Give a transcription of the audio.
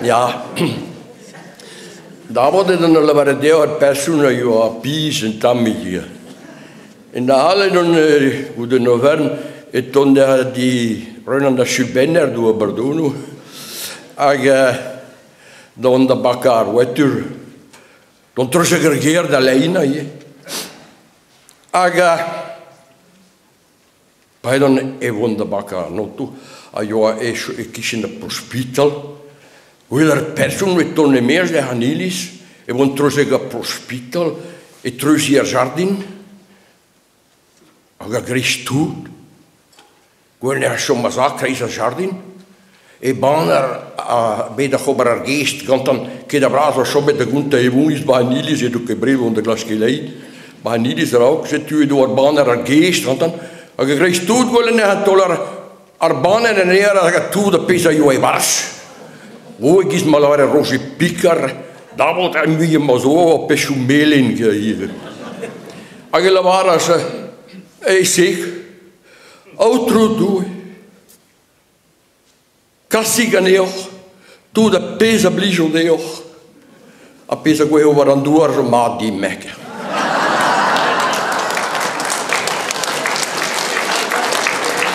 Ja. Da wordt het dan wel de persona io a pis en tammi. In da alle non hoe de novern et ton di Ronald Schubender do Bardono ag don da bakar wetur don trosse gergeer da leina je ag bij dan won da bakar no tu a jo e kishin da hospital Willer persoon met tonne meer de hanilis e won trosse ga hospital e trosse jardin ag Christu Gwyn er som mas ac reis a jardin. E baner a beda chobar ar geest, gantan ket a bras o sobet a gunta e vunis ba hanilis e duke brev on de glas geleid. Ba hanilis rauk, se tu e do ar baner ar geest, gantan. Ag a greis toet gwlen e han tolar ar baner en eer ag a toet a pesa jo e vars. Wo e gis mal ar e rosi pikar, da vod a mye mas o a pesu melin ge hier. Ag e lavaras e sig, Outro due. Cassiga neoch, tu da pesa blijo neoch. A pesa gue over an duar ma di mecca.